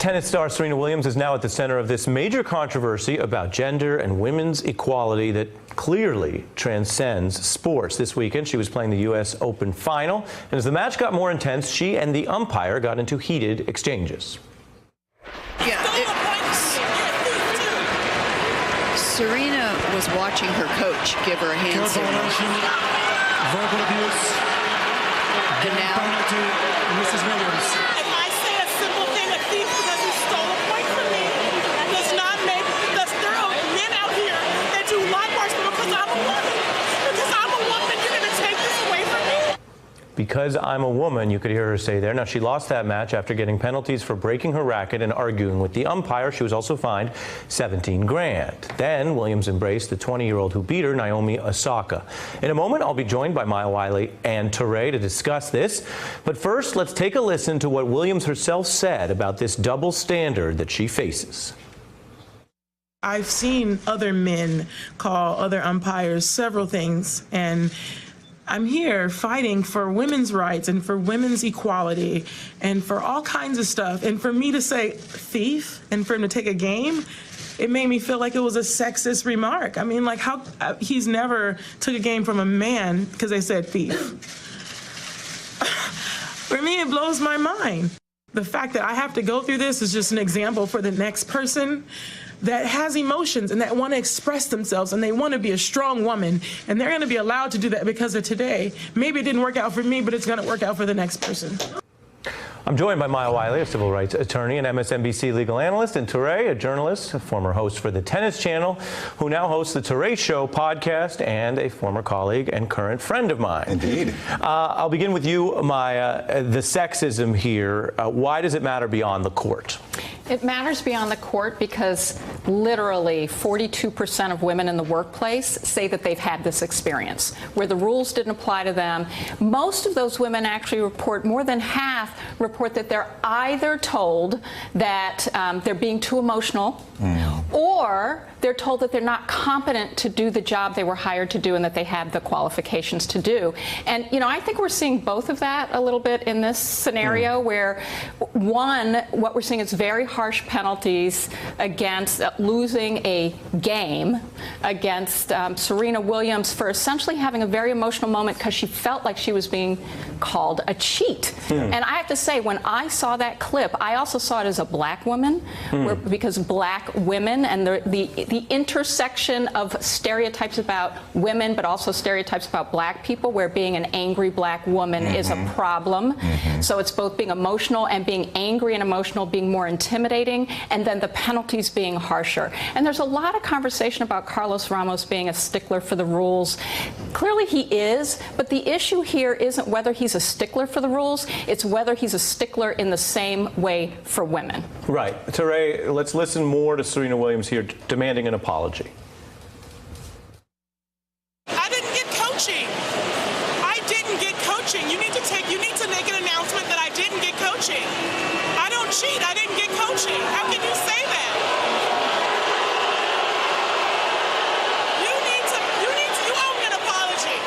Tennis star Serena Williams is now at the center of this major controversy about gender and women's equality that clearly transcends sports. This weekend, she was playing the U.S. Open final, and as the match got more intense, she and the umpire got into heated exchanges. Serena was watching her coach give her a hand signal. Verbal abuse. And now penalty, Mrs. Williams. If I say a simple thing, a thief because he stole a point from me, does not make there are men out here that do lot worse because I'm a woman. Because I'm a woman, you're going to take this away from me? Because I'm a woman, you could hear her say there. Now, she lost that match after getting penalties for breaking her racket and arguing with the umpire. She was also fined $17 grand. Then Williams embraced the 20-year-old who beat her, Naomi Osaka. In a moment, I'll be joined by Maya Wiley and Touré to discuss this. But first, let's take a listen to what Williams herself said about this double standard that she faces. I've seen other men call other umpires several things, and I'm here fighting for women's rights and for women's equality and for all kinds of stuff. And for me to say thief and for him to take a game, it made me feel like it was a sexist remark. I mean, like, how he's never took a game from a man because they said thief. For me, it blows my mind. The fact that I have to go through this is just an example for the next person that has emotions and that want to express themselves and they want to be a strong woman, and they're going to be allowed to do that because of today. Maybe it didn't work out for me, but it's going to work out for the next person. I'm joined by Maya Wiley, a civil rights attorney and MSNBC legal analyst, and Touré, a journalist, a former host for the Tennis Channel, who now hosts the Touré Show podcast, and a former colleague and current friend of mine. Indeed. I'll begin with you, Maya. The sexism here, why does it matter beyond the court? It matters beyond the court because literally 42% of women in the workplace say that they've had this experience where the rules didn't apply to them. Most of those women actually report, more than half report that they're either told that they're being too emotional or they're told that they're not competent to do the job they were hired to do and that they have the qualifications to do. And, you know, I think we're seeing both of that a little bit in this scenario where, one, what we're seeing is very harsh penalties against losing a game against Serena Williams for essentially having a very emotional moment because she felt like she was being called a cheat. And I have to say, when I saw that clip, I also saw it as a black woman because black women and the intersection of stereotypes about women, but also stereotypes about black people, where being an angry black woman is a problem. So it's both being emotional and being angry and emotional, being more intimidating, and then the penalties being harsher. And there's a lot of conversation about Carlos Ramos being a stickler for the rules. Clearly he is, but the issue here isn't whether he's a stickler for the rules, it's whether he's a stickler in the same way for women. Right. Touré, let's listen more to Serena Williams here demanding an apology. I didn't get coaching. I didn't get coaching. You need to make an announcement that I didn't get coaching. I don't cheat. I didn't get coaching. How can you say that? You owe me an apology.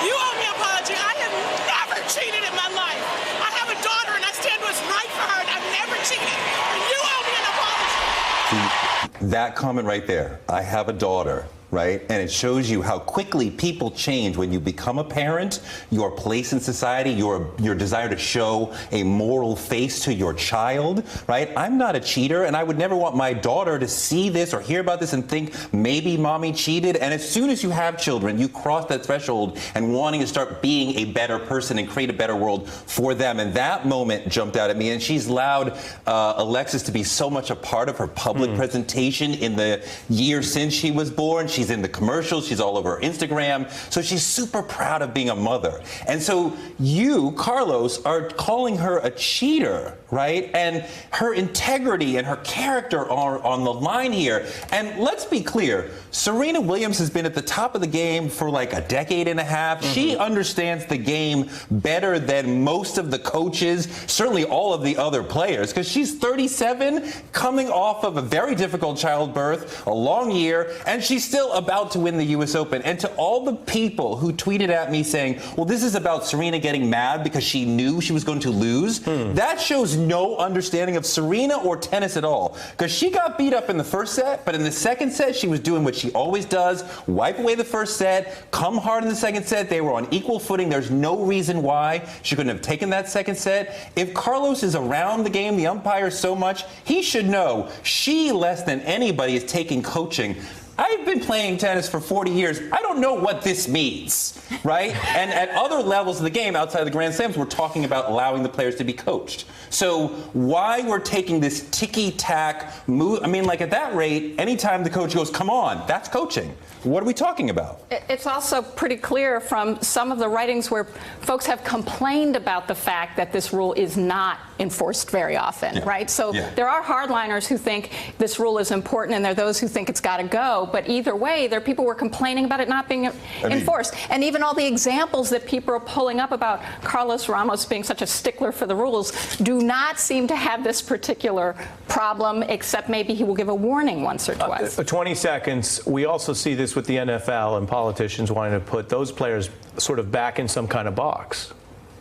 You owe me an apology. I have never cheated in my life. I have a daughter and I stand what's right for her, and I've never cheated. And you owe me an apology. That comment right there, I have a daughter, right? And it shows you how quickly people change when you become a parent, your place in society, your desire to show a moral face to your child, right? I'm not a cheater, and I would never want my daughter to see this or hear about this and think maybe mommy cheated. And as soon as you have children, you cross that threshold and wanting to start being a better person and create a better world for them. And that moment jumped out at me, and she's allowed Alexis to be so much a part of her public presentation in the year since she was born. She's in the commercials. She's all over Instagram. So she's super proud of being a mother. And so you, Carlos, are calling her a cheater, right? And her integrity and her character are on the line here. And let's be clear, Serena Williams has been at the top of the game for like a decade and a half. She understands the game better than most of the coaches, certainly all of the other players, because she's 37, coming off of a very difficult childbirth, a long year, and she's still still about to win the U.S. Open. And to all the people who tweeted at me saying, well, this is about Serena getting mad because she knew she was going to lose, that shows no understanding of Serena or tennis at all. Because she got beat up in the first set, but in the second set, she was doing what she always does, wipe away the first set, come hard in the second set. They were on equal footing. There's no reason why she couldn't have taken that second set. If Carlos is around the game, the umpire so much, he should know she, less than anybody, is taking coaching. I've been playing tennis for 40 years. I don't know what this means, right? And at other levels of the game, outside of the Grand Slams, we're talking about allowing the players to be coached. So why we're taking this ticky-tack move, I mean, like at that rate, anytime the coach goes, come on, that's coaching. What are we talking about? It's also pretty clear from some of the writings where folks have complained about the fact that this rule is not enforced very often, right? So there are hardliners who think this rule is important, and there are those who think it's got to go. But either way, there are people who are complaining about it not being enforced. And even all the examples that people are pulling up about Carlos Ramos being such a stickler for the rules do not seem to have this particular problem, except maybe he will give a warning once or twice. 20 seconds. We also see this with the NFL and politicians wanting to put those players sort of back in some kind of box.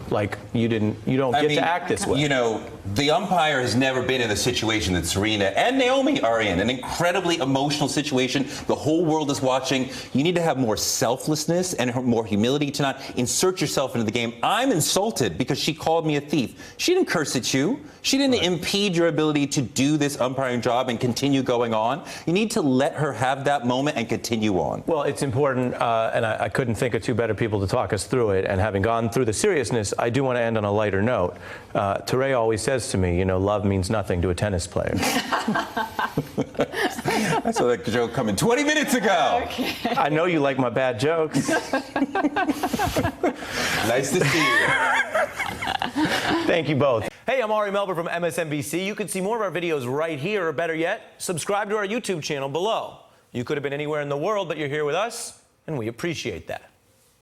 Like you don't get to act this way. You know, the umpire has never been in the situation that Serena and Naomi are in, an incredibly emotional situation. The whole world is watching. You need to have more selflessness and more humility to not insert yourself into the game. I'm insulted because she called me a thief. She didn't curse at you. She didn't impede your ability to do this umpiring job and continue going on. You need to let her have that moment and continue on. Well, it's important, and I couldn't think of two better people to talk us through it. And having gone through the seriousness, I do want to end on a lighter note. Teray always says to me, you know, love means nothing to a tennis player. I saw that joke coming 20 minutes ago. Okay. I know you like my bad jokes. Nice to see you. Thank you both. Hey, I'm Ari Melber from MSNBC. You can see more of our videos right here, or better yet, subscribe to our YouTube channel below. You could have been anywhere in the world, but you're here with us, and we appreciate that.